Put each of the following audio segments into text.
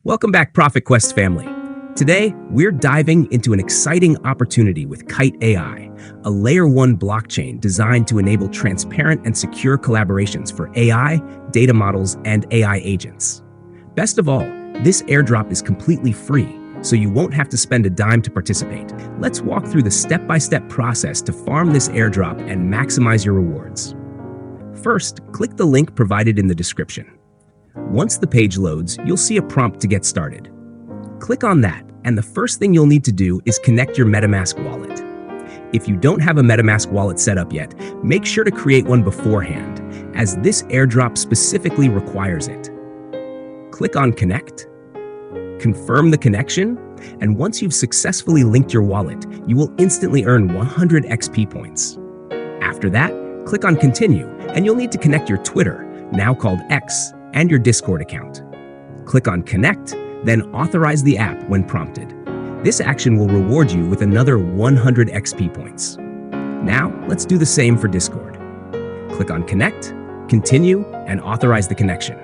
Welcome back, Profit Quest family. Today, we're diving into an exciting opportunity with Kite AI, a Layer 1 blockchain designed to enable transparent and secure collaborations for AI, data models, and AI agents. Best of all, this airdrop is completely free, so you won't have to spend a dime to participate. Let's walk through the step-by-step process to farm this airdrop and maximize your rewards. First, click the link provided in the description. Once the page loads, you'll see a prompt to get started. Click on that, and the first thing you'll need to do is connect your MetaMask wallet. If you don't have a MetaMask wallet set up yet, make sure to create one beforehand, as this airdrop specifically requires it. Click on Connect, confirm the connection, and once you've successfully linked your wallet, you will instantly earn 100 XP points. After that, click on Continue, and you'll need to connect your Twitter, now called X, and your Discord account. Click on Connect, then authorize the app when prompted. This action will reward you with another 100 XP points. Now, let's do the same for Discord. Click on Connect, Continue, and authorize the connection.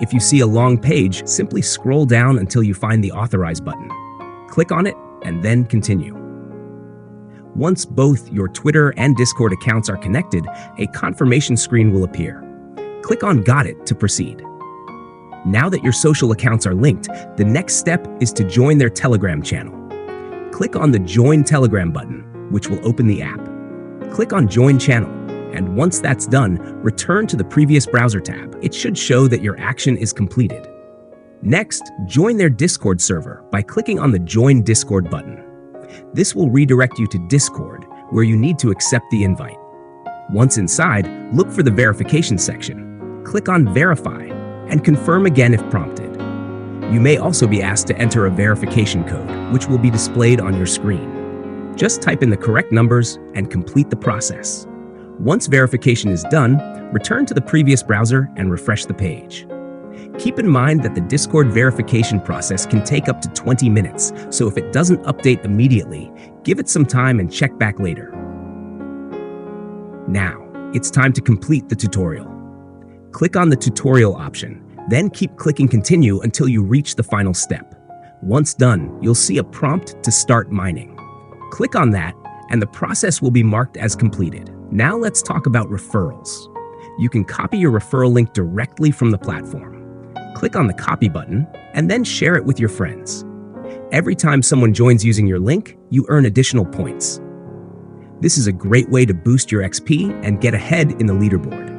If you see a long page, simply scroll down until you find the Authorize button. Click on it, and then Continue. Once both your Twitter and Discord accounts are connected, a confirmation screen will appear. Click on Got It to proceed. Now that your social accounts are linked, the next step is to join their Telegram channel. Click on the Join Telegram button, which will open the app. Click on Join Channel, and once that's done, return to the previous browser tab. It should show that your action is completed. Next, join their Discord server by clicking on the Join Discord button. This will redirect you to Discord, where you need to accept the invite. Once inside, look for the verification section. Click on Verify and confirm again if prompted. You may also be asked to enter a verification code, which will be displayed on your screen. Just type in the correct numbers and complete the process. Once verification is done, return to the previous browser and refresh the page. Keep in mind that the Discord verification process can take up to 20 minutes, so if it doesn't update immediately, give it some time and check back later. Now, it's time to complete the tutorial. Click on the tutorial option, then keep clicking Continue until you reach the final step. Once done, you'll see a prompt to start mining. Click on that, and the process will be marked as completed. Now let's talk about referrals. You can copy your referral link directly from the platform. Click on the Copy button, and then share it with your friends. Every time someone joins using your link, you earn additional points. This is a great way to boost your XP and get ahead in the leaderboard.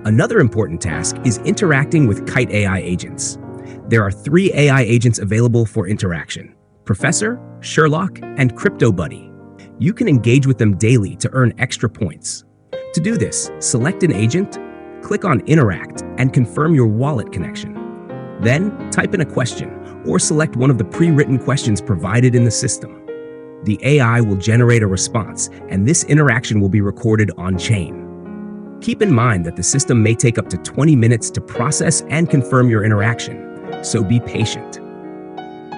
Another important task is interacting with Kite AI agents. There are 3 AI agents available for interaction: Professor, Sherlock, and Crypto Buddy. You can engage with them daily to earn extra points. To do this, select an agent, click on Interact, and confirm your wallet connection. Then, type in a question, or select one of the pre-written questions provided in the system. The AI will generate a response, and this interaction will be recorded on-chain. Keep in mind that the system may take up to 20 minutes to process and confirm your interaction, so be patient.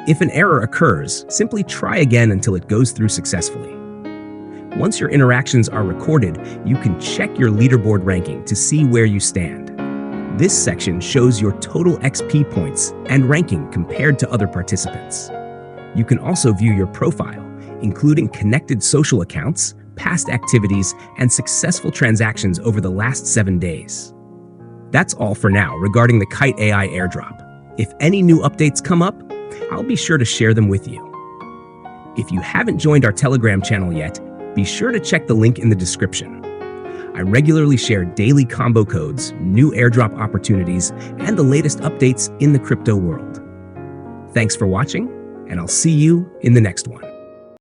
If an error occurs, simply try again until it goes through successfully. Once your interactions are recorded, you can check your leaderboard ranking to see where you stand. This section shows your total XP points and ranking compared to other participants. You can also view your profile, including connected social accounts, past activities, and successful transactions over the last 7 days. That's all for now regarding the Kite AI airdrop. If any new updates come up, I'll be sure to share them with you. If you haven't joined our Telegram channel yet, be sure to check the link in the description. I regularly share daily combo codes, new airdrop opportunities, and the latest updates in the crypto world. Thanks for watching, and I'll see you in the next one.